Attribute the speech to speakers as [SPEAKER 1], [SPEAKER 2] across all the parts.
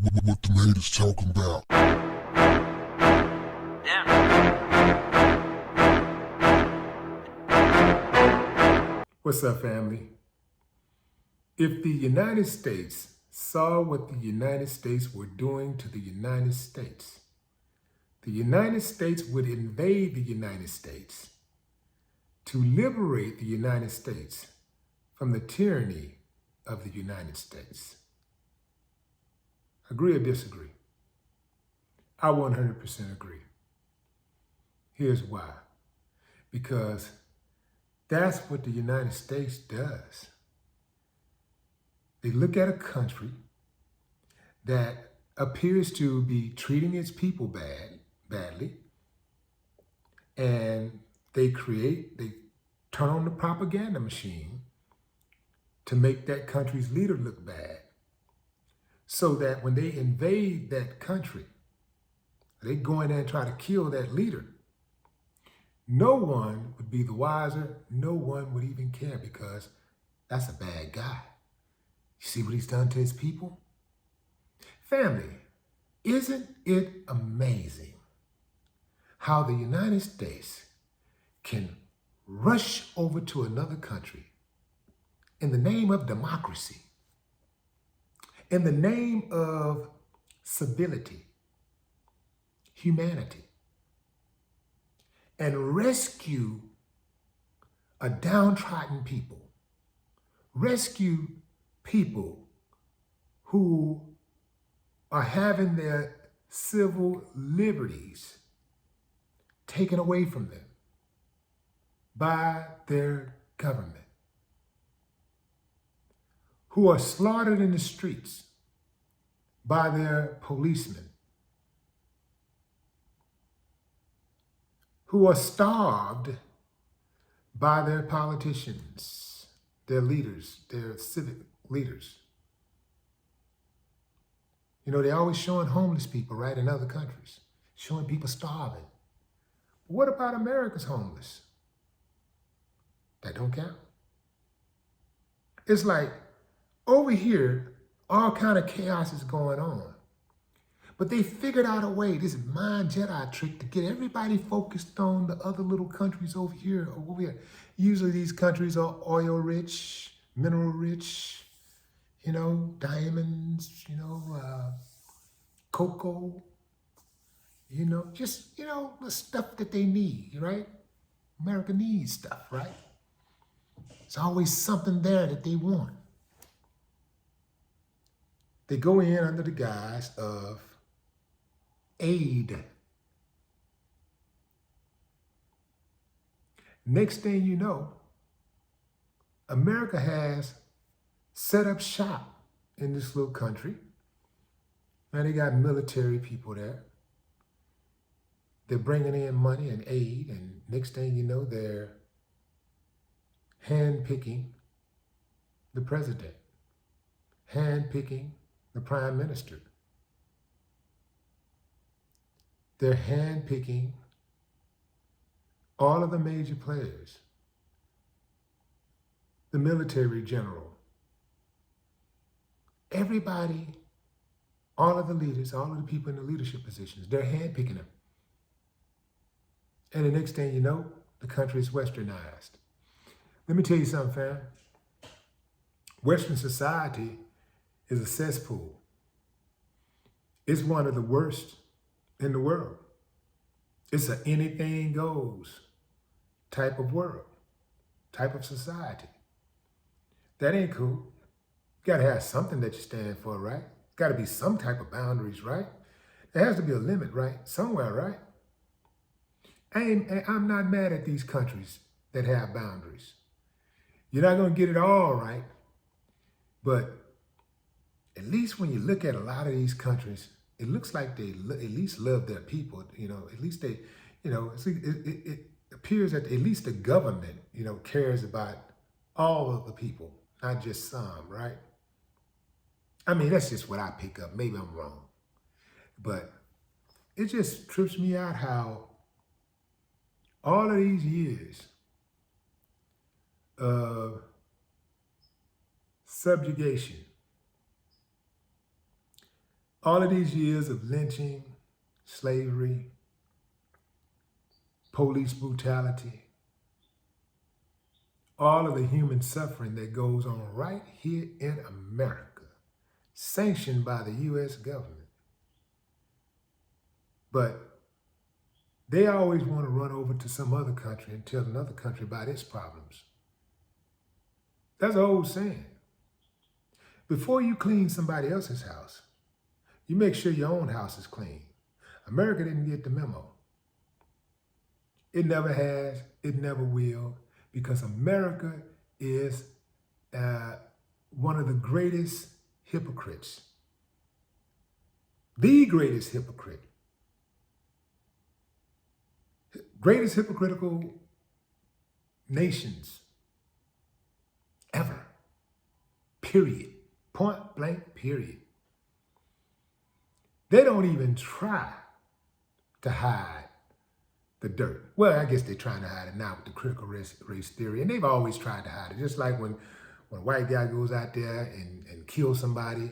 [SPEAKER 1] What the haters talking about?
[SPEAKER 2] What's up, family? If the United States saw what the United States were doing to the United States would invade the United States to liberate the United States from the tyranny of the United States. Agree or disagree? I 100% agree. Here's why. Because that's what the United States does. They look at a country that appears to be treating its people badly, and they turn on the propaganda machine to make that country's leader look bad, so that when they invade that country, they go in there and try to kill that leader. No one would be the wiser. No one would even care, because that's a bad guy. You see what he's done to his people? Family, isn't it amazing how the United States can rush over to another country in the name of democracy, in the name of civility, humanity, and rescue a downtrodden people, rescue people who are having their civil liberties taken away from them by their government, who are slaughtered in the streets by their policemen, who are starved by their politicians, their leaders, their civic leaders. You know, they're always showing homeless people, right, in other countries, showing people starving. But what about America's homeless? That don't count. It's like over here, all kind of chaos is going on. But they figured out a way, this mind Jedi trick, to get everybody focused on the other little countries over here or over here. Usually these countries are oil rich, mineral rich, you know, diamonds, cocoa, just, the stuff that they need, right? America needs stuff, right? There's always something there that they want. They go in under the guise of aid. Next thing you know, America has set up shop in this little country. Now they got military people there. They're bringing in money and aid, and next thing you know, they're handpicking the president, handpicking the prime minister. They're handpicking all of the major players, the military general, everybody, all of the leaders, all of the people in the leadership positions, they're handpicking them. And the next thing you know, the country is westernized. Let me tell you something, fam. Western society is a cesspool. It's one of the worst in the world. It's an anything goes type of world, type of society. That ain't cool. You gotta have something that you stand for, right? Gotta be some type of boundaries, right? There has to be a limit, right? Somewhere, right? I'm not mad at these countries that have boundaries. You're not gonna get it all right, but at least when you look at a lot of these countries, it looks like they at least love their people, at least they, it appears that at least the government, cares about all of the people, not just some, right? I mean, that's just what I pick up. Maybe I'm wrong. But it just trips me out how all of these years of subjugation, All of these years of lynching, slavery, police brutality, all of the human suffering that goes on right here in America, sanctioned by the U.S. government. But they always want to run over to some other country and tell another country about its problems. That's an old saying. Before you clean somebody else's house, you make sure your own house is clean. America didn't get the memo. It never has, it never will, because America is one of the greatest hypocrites. The greatest hypocrite. Greatest hypocritical nations ever. Period. Point blank, period. They don't even try to hide the dirt. Well, I guess they're trying to hide it now with the critical race theory, and they've always tried to hide it. Just like when a white guy goes out there and kills somebody,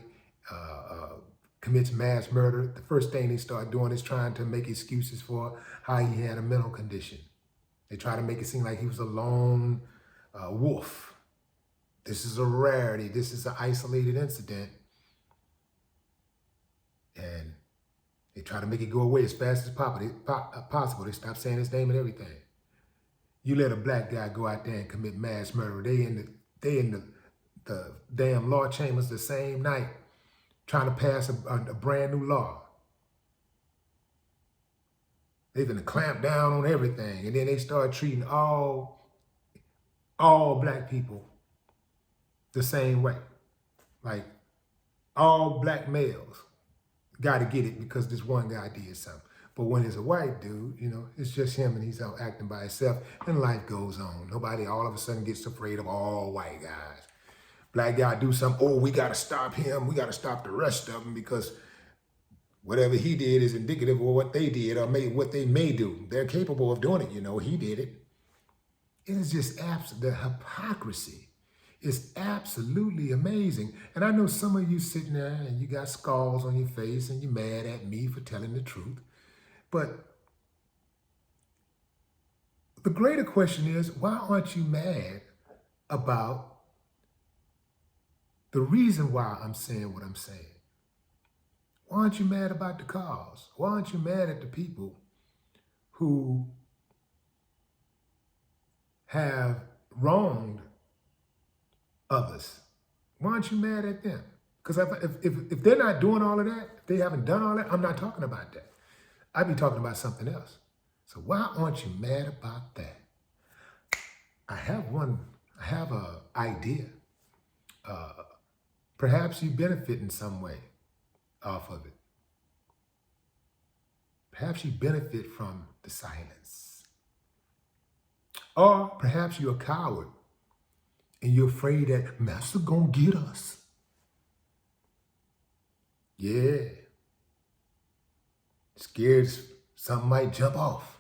[SPEAKER 2] commits mass murder, the first thing they start doing is trying to make excuses for how he had a mental condition. They try to make it seem like he was a lone wolf. This is a rarity. This is an isolated incident. And they try to make it go away as fast as possible. They stop saying his name and everything. You let a black guy go out there and commit mass murder. They in the damn law chambers the same night trying to pass a brand new law. They're gonna clamp down on everything. And then they start treating all black people the same way. Like all black males got to get it because this one guy did something. But when it's a white dude, you know, it's just him and he's out acting by himself and life goes on. Nobody all of a sudden gets afraid of all white guys. Black guy do something, oh, we got to stop him. We got to stop the rest of them because whatever he did is indicative of what they did or what they may do. They're capable of doing it, you know, he did it. It is just the hypocrisy. It's absolutely amazing. And I know some of you sitting there and you got scars on your face and you're mad at me for telling the truth. But the greater question is, why aren't you mad about the reason why I'm saying what I'm saying? Why aren't you mad about the cause? Why aren't you mad at the people who have wronged others? Why aren't you mad at them? Because if they're not doing all of that, if they haven't done all that, I'm not talking about that. I'd be talking about something else. So why aren't you mad about that? I have an idea. Perhaps you benefit in some way off of it. Perhaps you benefit from the silence. Or perhaps you're a coward and you're afraid that Master gonna get us. Yeah. Scared something might jump off.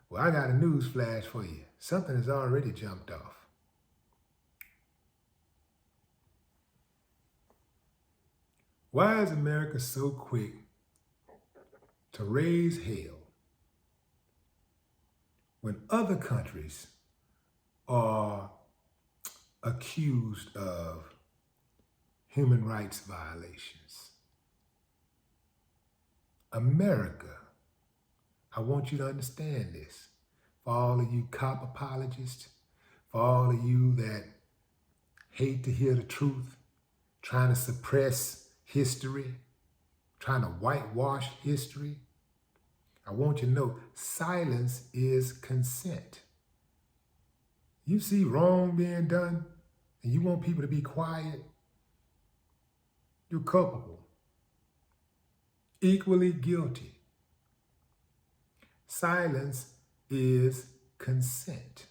[SPEAKER 2] Well, I got a news flash for you. Something has already jumped off. Why is America so quick to raise hell when other countries are accused of human rights violations? America, I want you to understand this. For all of you cop apologists, for all of you that hate to hear the truth, trying to suppress history, trying to whitewash history, I want you to know silence is consent. You see wrong being done and you want people to be quiet, you're culpable. Equally guilty. Silence is consent.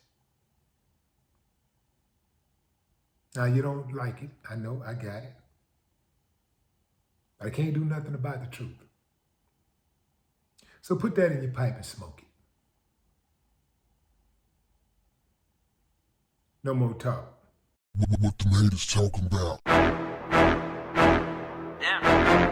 [SPEAKER 2] Now, you don't like it. I know, I got it. But I can't do nothing about the truth. So put that in your pipe and smoke it. No more talk.
[SPEAKER 1] What the haters talking about?
[SPEAKER 3] Yeah.